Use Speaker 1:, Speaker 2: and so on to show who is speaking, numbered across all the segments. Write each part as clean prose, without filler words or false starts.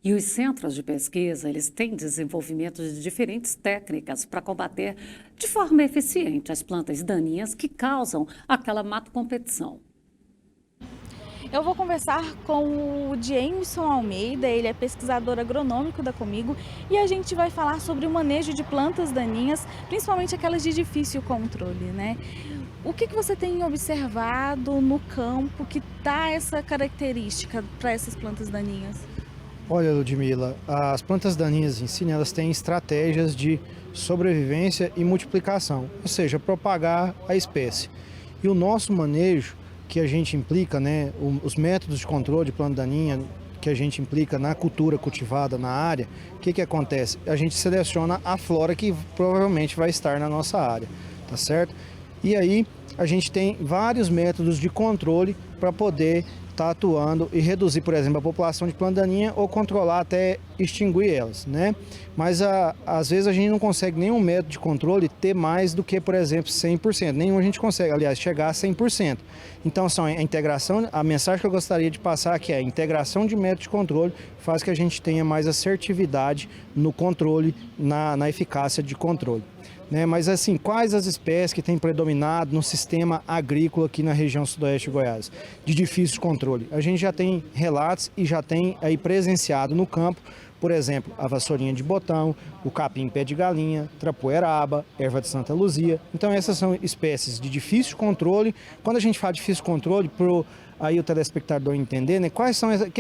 Speaker 1: E os centros de pesquisa, eles têm desenvolvimento de diferentes técnicas para combater de forma eficiente as plantas daninhas que causam aquela mato-competição.
Speaker 2: Eu vou conversar com o Jameson Almeida, ele é pesquisador agronômico da Comigo, e a gente vai falar sobre o manejo de plantas daninhas, principalmente aquelas de difícil controle, né? O que você tem observado no campo que dá essa característica para essas plantas daninhas?
Speaker 3: Olha, Ludmila, as plantas daninhas em si, né, elas têm estratégias de sobrevivência e multiplicação, ou seja, propagar a espécie. E o nosso manejo, que a gente implica, né, os métodos de controle de planta daninha, que a gente implica na cultura cultivada na área, o que acontece? A gente seleciona a flora que provavelmente vai estar na nossa área, tá certo? E aí a gente tem vários métodos de controle para poder estar atuando e reduzir, por exemplo, a população de planta daninha ou controlar até extinguir elas, né? Mas às vezes a gente não consegue nenhum método de controle ter mais do que, por exemplo, 100%. Nenhum a gente consegue, aliás, chegar a 100%. Então, a integração, a mensagem que eu gostaria de passar aqui é a integração de métodos de controle faz que a gente tenha mais assertividade no controle, na eficácia de controle. Né? Mas assim, quais as espécies que têm predominado no sistema agrícola aqui na região sudoeste de Goiás? De difícil controle. A gente já tem relatos e já tem aí presenciado no campo, por exemplo, a vassourinha de botão, o capim pé de galinha, trapoeraba, erva de Santa Luzia. Então essas são espécies de difícil controle. Quando a gente fala de difícil controle, aí o telespectador entender, né?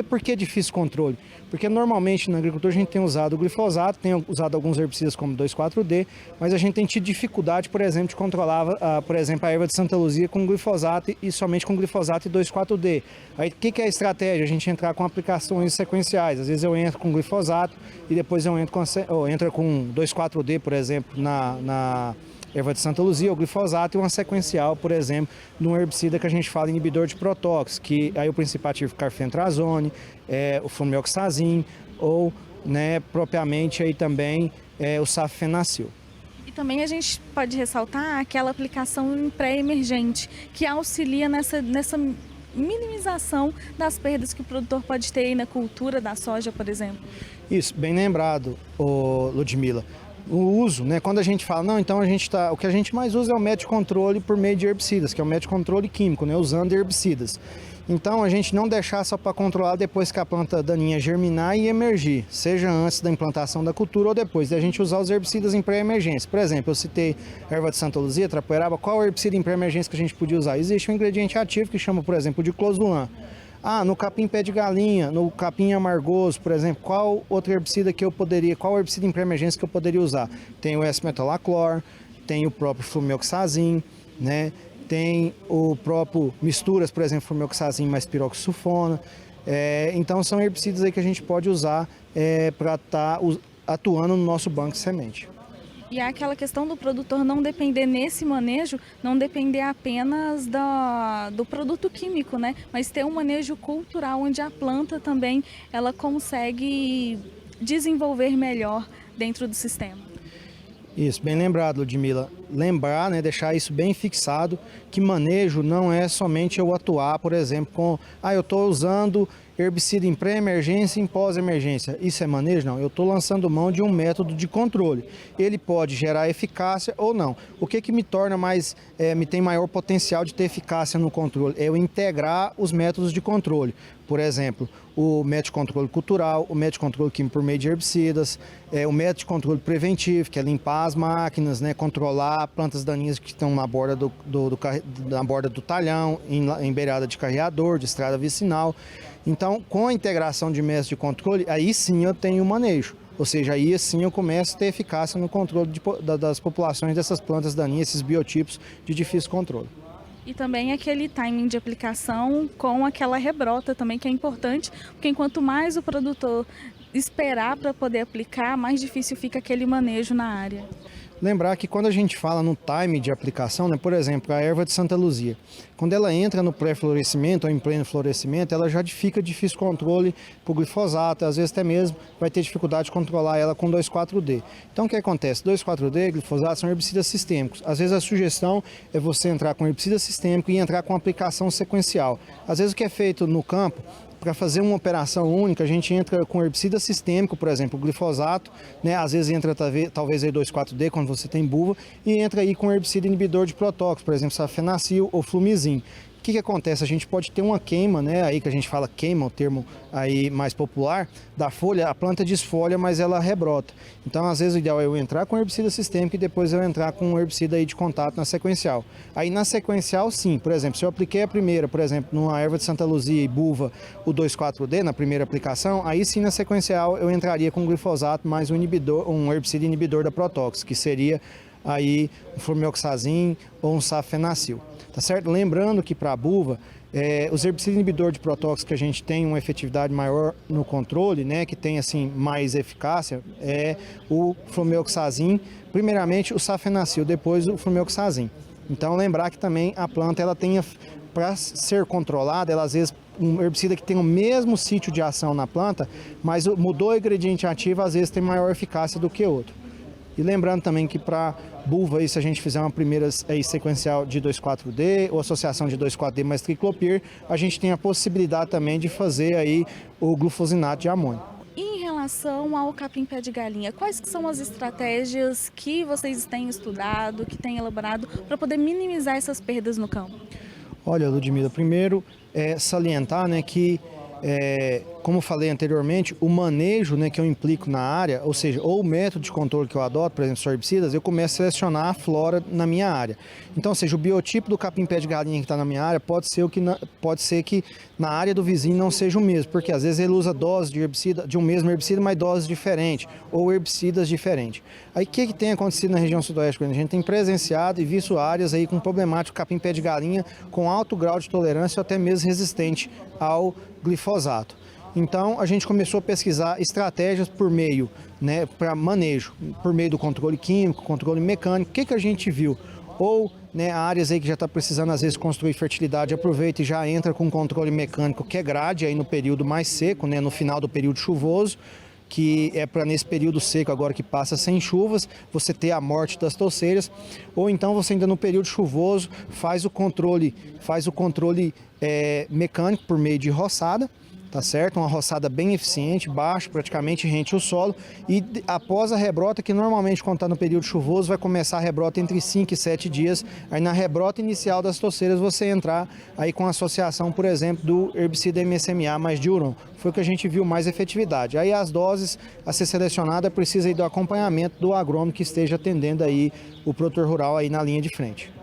Speaker 3: Por que difícil controle? Porque normalmente na agricultura a gente tem usado o glifosato, tem usado alguns herbicidas como 2,4-D, mas a gente tem tido dificuldade, por exemplo, de controlar, por exemplo, a erva de Santa Luzia com glifosato e somente com glifosato e 2,4-D. Aí o que é a estratégia? A gente entrar com aplicações sequenciais. Às vezes eu entro com glifosato e depois eu entro com 2,4-D, por exemplo, na erva de Santa Luzia, o glifosato e uma sequencial, por exemplo, de um herbicida que a gente fala inibidor de protóxicos, que aí o principal ativo carfentrazone, o flumioxazin ou, né, propriamente aí também o safenacil.
Speaker 2: E também a gente pode ressaltar aquela aplicação pré-emergente, que auxilia nessa minimização das perdas que o produtor pode ter aí na cultura da soja, por exemplo.
Speaker 3: Isso, bem lembrado, Ludmila. O uso, né? Quando a gente fala, não, então o que a gente mais usa é o método de controle por meio de herbicidas, que é o método de controle químico, né? Usando herbicidas. Então a gente não deixar só para controlar depois que a planta daninha germinar e emergir, seja antes da implantação da cultura ou depois, a gente usar os herbicidas em pré-emergência. Por exemplo, eu citei erva de Santa Luzia, trapoeraba, qual é o herbicida em pré-emergência que a gente podia usar? Existe um ingrediente ativo que chama, por exemplo, de clozulan. No capim pé de galinha, no capim amargoso, por exemplo, qual outro herbicida qual herbicida em pré-emergência que eu poderia usar? Tem o S-metolaclor, tem o próprio flumioxazin, né? Tem o próprio misturas, por exemplo, flumioxazin mais piroxsulfona. Então são herbicidas aí que a gente pode usar para estar atuando no nosso banco de semente.
Speaker 2: E há aquela questão do produtor não depender nesse manejo, não depender apenas do produto químico, né? Mas ter um manejo cultural onde a planta também ela consegue desenvolver melhor dentro do sistema.
Speaker 3: Isso, bem lembrado, Ludmila. Lembrar, né, deixar isso bem fixado, que manejo não é somente eu atuar, por exemplo, com eu estou usando herbicida em pré-emergência e em pós-emergência. Isso é manejo? Não. Eu estou lançando mão de um método de controle. Ele pode gerar eficácia ou não. O que me torna me tem maior potencial de ter eficácia no controle? É eu integrar os métodos de controle. Por exemplo, o método de controle cultural, o método de controle químico por meio de herbicidas, o método de controle preventivo, que é limpar as máquinas, né, controlar plantas daninhas que estão na borda na borda do talhão, em beirada de carreador, de estrada vicinal. Então, com a integração de métodos de controle, aí sim eu tenho manejo. Ou seja, aí sim eu começo a ter eficácia no controle das populações dessas plantas daninhas, esses biotipos de difícil controle.
Speaker 2: E também aquele timing de aplicação com aquela rebrota também, que é importante, porque enquanto mais o produtor esperar para poder aplicar, mais difícil fica aquele manejo na área.
Speaker 3: Lembrar que quando a gente fala no time de aplicação, né, por exemplo, a erva de Santa Luzia, quando ela entra no pré-florescimento ou em pleno florescimento, ela já fica difícil controle por glifosato, às vezes até mesmo vai ter dificuldade de controlar ela com 2,4-D. Então o que acontece? 2,4-D, glifosato são herbicidas sistêmicos. Às vezes a sugestão é você entrar com herbicida sistêmico e entrar com aplicação sequencial. Às vezes o que é feito no campo para fazer uma operação única, a gente entra com herbicida sistêmico, por exemplo, o glifosato, né? Às vezes entra talvez aí 2,4-D quando você tem buva, e entra aí com herbicida inibidor de protóxicos, por exemplo, safenacil ou flumizin. O que acontece? A gente pode ter uma queima, né? Aí que a gente fala queima, o termo aí mais popular, da folha, a planta desfolha, mas ela rebrota. Então, às vezes, o ideal é eu entrar com herbicida sistêmico e depois eu entrar com um herbicida aí de contato na sequencial. Aí na sequencial, sim, por exemplo, se eu apliquei a primeira, por exemplo, numa erva de Santa Luzia e buva, o 2,4-D, na primeira aplicação, aí sim na sequencial eu entraria com glifosato mais um inibidor, um herbicida inibidor da protóx, que seria aí um flumioxazin ou um safenacil. Tá certo? Lembrando que para a buva, os herbicidas inibidores de protóxicos que a gente tem uma efetividade maior no controle, né, que tem assim mais eficácia, é o flumioxazin, primeiramente o safenacil, depois o flumioxazin. Então lembrar que também a planta ela tem, para ser controlada, ela às vezes um herbicida que tem o mesmo sítio de ação na planta, mas mudou o ingrediente ativo, às vezes tem maior eficácia do que outro. E lembrando também que para buva, aí, se a gente fizer uma primeira sequencial de 2,4-D ou associação de 2,4-D mais triclopir, a gente tem a possibilidade também de fazer aí o glufosinato de amônio.
Speaker 2: Em relação ao capim-pé de galinha, quais que são as estratégias que vocês têm estudado, que têm elaborado para poder minimizar essas perdas no campo?
Speaker 3: Olha, Ludmila, primeiro salientar, né, que como eu falei anteriormente, o manejo, né, que eu implico na área, ou seja, ou o método de controle que eu adoto, por exemplo, só herbicidas, eu começo a selecionar a flora na minha área. Então, ou seja, o biotipo do capim-pé de galinha que está na minha área pode ser que na área do vizinho não seja o mesmo, porque às vezes ele usa doses de herbicida, de um mesmo herbicida, mas doses diferentes, ou herbicidas diferentes. Aí o que tem acontecido na região sudoeste? A gente tem presenciado e visto áreas aí com problemático capim-pé de galinha com alto grau de tolerância ou até mesmo resistente ao glifosato. Então, a gente começou a pesquisar estratégias por meio, né, para manejo, por meio do controle químico, controle mecânico. O que a gente viu? Ou, né, áreas aí que já está precisando, às vezes, construir fertilidade, aproveita e já entra com controle mecânico, que é grade aí no período mais seco, né, no final do período chuvoso, que é para nesse período seco agora que passa sem chuvas, você ter a morte das touceiras, ou então você ainda no período chuvoso faz o controle mecânico por meio de roçada, tá certo? Uma roçada bem eficiente, baixo, praticamente rente o solo, e após a rebrota, que normalmente quando está no período chuvoso vai começar a rebrota entre 5 e 7 dias, aí na rebrota inicial das touceiras você entrar aí com a associação, por exemplo, do herbicida MSMA mais diuron, foi o que a gente viu mais efetividade. Aí as doses a ser selecionada precisa aí do acompanhamento do agrônomo que esteja atendendo aí o produtor rural aí na linha de frente.